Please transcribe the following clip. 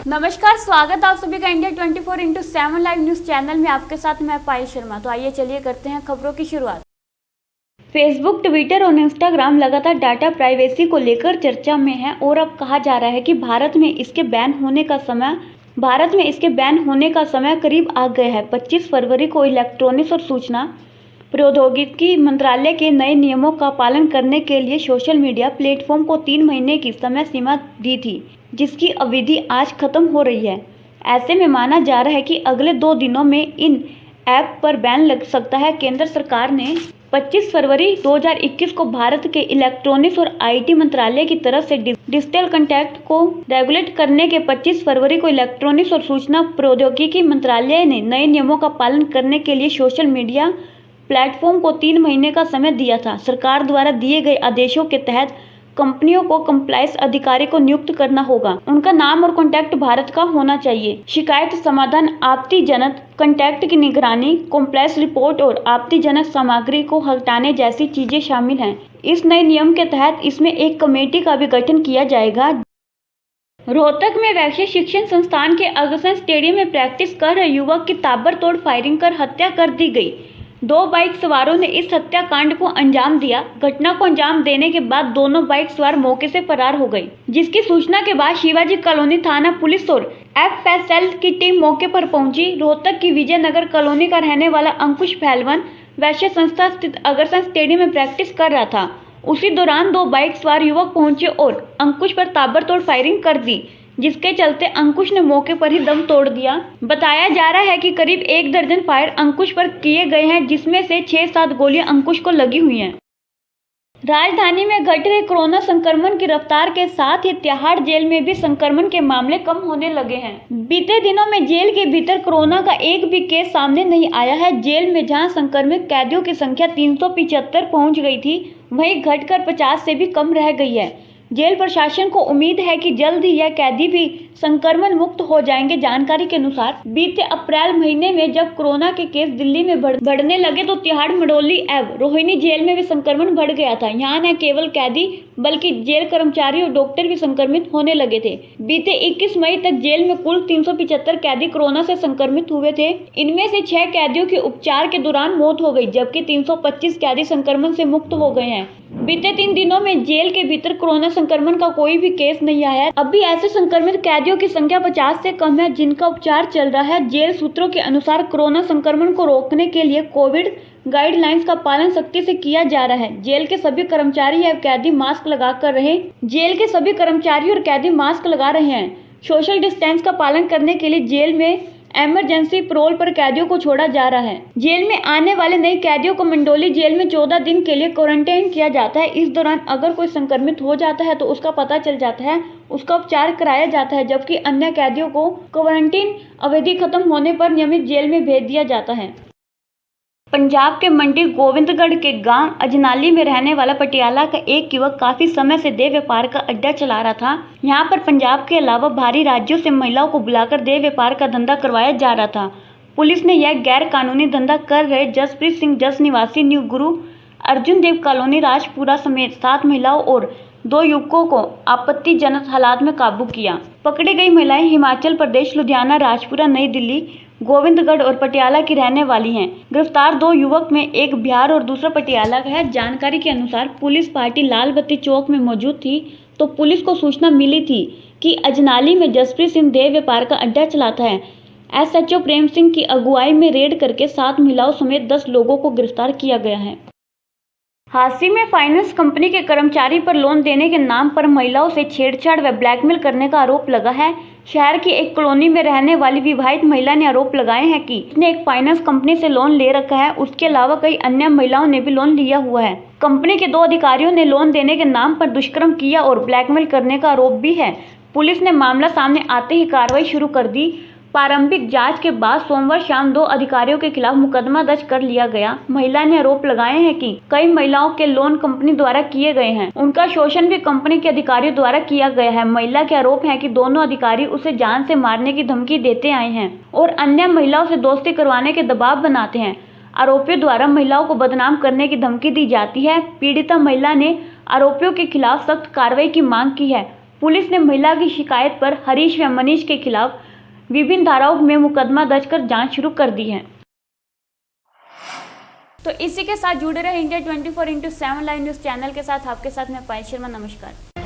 नमस्कार, स्वागत आप सभी का इंडिया 24/7 लाइव न्यूज चैनल में। आपके साथ मैं पायल शर्मा। तो आइए चलिए करते हैं खबरों की शुरुआत। फेसबुक, ट्विटर और इंस्टाग्राम लगातार डाटा प्राइवेसी को लेकर चर्चा में है और अब कहा जा रहा है कि भारत में इसके बैन होने का समय करीब आ गया है। 25 फरवरी को इलेक्ट्रॉनिक्स और सूचना प्रौद्योगिकी मंत्रालय के नए नियमों का पालन करने के लिए सोशल मीडिया प्लेटफॉर्म को 3 महीने की समय सीमा दी थी, जिसकी अवधि आज खत्म हो रही है। ऐसे में माना जा रहा है कि अगले 2 दिनों में इन ऐप पर बैन लग सकता है। केंद्र सरकार ने 25 फरवरी 2021 को भारत के इलेक्ट्रॉनिक्स और आईटी मंत्रालय की तरफ से डिजिटल कंटेंट को रेगुलेट करने के 25 फरवरी को इलेक्ट्रॉनिक्स और सूचना प्रौद्योगिकी मंत्रालय ने नए नियमों का पालन करने के लिए सोशल मीडिया प्लेटफॉर्म को 3 महीने का समय दिया था। सरकार द्वारा दिए गए आदेशों के तहत कंपनियों को कंप्लायंस अधिकारी को नियुक्त करना होगा। उनका नाम और कॉन्टैक्ट भारत का होना चाहिए। शिकायत समाधान, आपत्तिजनक कॉन्टैक्ट की निगरानी, कंप्लायंस रिपोर्ट और आपत्तिजनक सामग्री को हटाने जैसी चीजें शामिल हैं। इस नए नियम के तहत इसमें एक कमेटी का भी गठन किया जाएगा। रोहतक में वैश्य शिक्षण संस्थान के अगसन स्टेडियम में प्रैक्टिस कर रहे युवक की ताबड़तोड़ फायरिंग कर हत्या कर दी गई। 2 बाइक सवारों ने इस हत्याकांड को अंजाम दिया। घटना को अंजाम देने के बाद दोनों बाइक सवार मौके से फरार हो गई, जिसकी सूचना के बाद शिवाजी कॉलोनी थाना पुलिस और एफएसएल की टीम मौके पर पहुंची। रोहतक की विजयनगर कॉलोनी का रहने वाला अंकुश पहलवान वैश्य संस्था स्थित अगरसन स्टेडियम में प्रैक्टिस कर रहा था। उसी दौरान 2 बाइक सवार युवक पहुंचे और अंकुश पर ताबड़तोड़ फायरिंग कर दी, जिसके चलते अंकुश ने मौके पर ही दम तोड़ दिया। बताया जा रहा है कि करीब 1 दर्जन फायर अंकुश पर किए गए हैं, जिसमें से 6-7 गोलियां अंकुश को लगी हुई हैं। राजधानी में घट रहे कोरोना संक्रमण की रफ्तार के साथ ही तिहाड़ जेल में भी संक्रमण के मामले कम होने लगे हैं। बीते दिनों में जेल के भीतर कोरोना का एक भी केस सामने नहीं आया है। जेल में जहां संक्रमित कैदियों की संख्या 375 पहुंच गई थी, वहीं घटकर 50 से भी कम रह गई है। जेल प्रशासन को उम्मीद है कि जल्द ही यह कैदी भी संक्रमण मुक्त हो जाएंगे। जानकारी के अनुसार बीते अप्रैल महीने में जब कोरोना के केस दिल्ली में बढ़ने लगे तो तिहाड़, मंडौली एवं रोहिणी जेल में भी संक्रमण बढ़ गया था। यहाँ न केवल कैदी बल्कि जेल कर्मचारी और डॉक्टर भी संक्रमित होने लगे थे। बीते 21 मई तक जेल में कुल 375 कैदी कोरोना से संक्रमित हुए थे। इनमें से 6 कैदियों की उपचार के दौरान मौत हो गई, जबकि 325 कैदी संक्रमण से मुक्त हो गए हैं। बीते 3 दिनों में जेल के भीतर कोरोना संक्रमण का कोई भी केस नहीं आया है। अभी ऐसे संक्रमित कैदियों की संख्या 50 से कम है, जिनका उपचार चल रहा है। जेल सूत्रों के अनुसार कोरोना संक्रमण को रोकने के लिए कोविड गाइडलाइंस का पालन सख्ती से किया जा रहा है। जेल के सभी कर्मचारी और कैदी मास्क लगा रहे हैं। सोशल डिस्टेंस का पालन करने के लिए जेल में इमरजेंसी पैरोल पर कैदियों को छोड़ा जा रहा है। जेल में आने वाले नए कैदियों को मंडौली जेल में 14 दिन के लिए क्वारंटाइन किया जाता है। इस दौरान अगर कोई संक्रमित हो जाता है तो उसका पता चल जाता है, उसका उपचार कराया जाता है, जबकि अन्य कैदियों को क्वारंटीन अवधि खत्म होने पर नियमित जेल में भेज दिया जाता है। पंजाब के मंडी गोविंदगढ़ के गांव अजनाली में रहने वाला पटियाला का एक युवक काफी समय से देह व्यापार का अड्डा चला रहा था। यहां पर पंजाब के अलावा बाहरी राज्यों से महिलाओं को बुलाकर देह व्यापार का धंधा करवाया जा रहा था। पुलिस ने यह गैर कानूनी धंधा कर रहे जसप्रीत सिंह जस निवासी न्यू गुरु अर्जुन देव कॉलोनी राजपुरा समेत 7 महिलाओं और 2 युवकों को आपत्तिजनक हालात में काबू किया। पकड़ी गई महिलाएं हिमाचल प्रदेश, लुधियाना, राजपुरा, नई दिल्ली, गोविंदगढ़ और पटियाला की रहने वाली हैं। गिरफ्तार 2 युवक में एक बिहार और दूसरा पटियाला का है। जानकारी के अनुसार पुलिस पार्टी लाल बत्ती चौक में मौजूद थी तो पुलिस को सूचना मिली थी कि अजनाली में जसप्रीत सिंह देह व्यापार का अड्डा चलाता है। एसएचओ प्रेम सिंह की अगुवाई में रेड करके 7 महिलाओं समेत 10 लोगों को गिरफ्तार किया गया है। हांसी में फाइनेंस कंपनी के कर्मचारी पर लोन देने के नाम पर महिलाओं से छेड़छाड़ व ब्लैकमेल करने का आरोप लगा है। शहर की एक कॉलोनी में रहने वाली विवाहित महिला ने आरोप लगाए हैं कि उसने एक फाइनेंस कंपनी से लोन ले रखा है। उसके अलावा कई अन्य महिलाओं ने भी लोन लिया हुआ है। कंपनी के 2 अधिकारियों ने लोन देने के नाम पर दुष्कर्म किया और ब्लैकमेल करने का आरोप भी है। पुलिस ने मामला सामने आते ही कार्रवाई शुरू कर दी। प्रारंभिक जांच के बाद सोमवार शाम 2 अधिकारियों के खिलाफ मुकदमा दर्ज कर लिया गया। महिला ने आरोप लगाए हैं कि कई महिलाओं के लोन कंपनी द्वारा किए गए हैं। उनका शोषण भी कंपनी के अधिकारियों द्वारा किया गया है। महिला के आरोप है कि दोनों अधिकारी उसे जान से मारने की धमकी देते आए हैं और अन्य महिलाओं से दोस्ती करवाने के दबाव बनाते हैं। आरोपियों द्वारा महिलाओं को बदनाम करने की धमकी दी जाती है। पीड़िता महिला ने आरोपियों के खिलाफ सख्त कार्रवाई की मांग की है। पुलिस ने महिला की शिकायत पर हरीश व मनीष के खिलाफ विभिन्न धाराओं में मुकदमा दर्ज कर जांच शुरू कर दी है। तो इसी के साथ जुड़े रहे इंडिया 24/7 लाइव न्यूज़ चैनल के साथ। आपके साथ मैं पायल शर्मा। नमस्कार।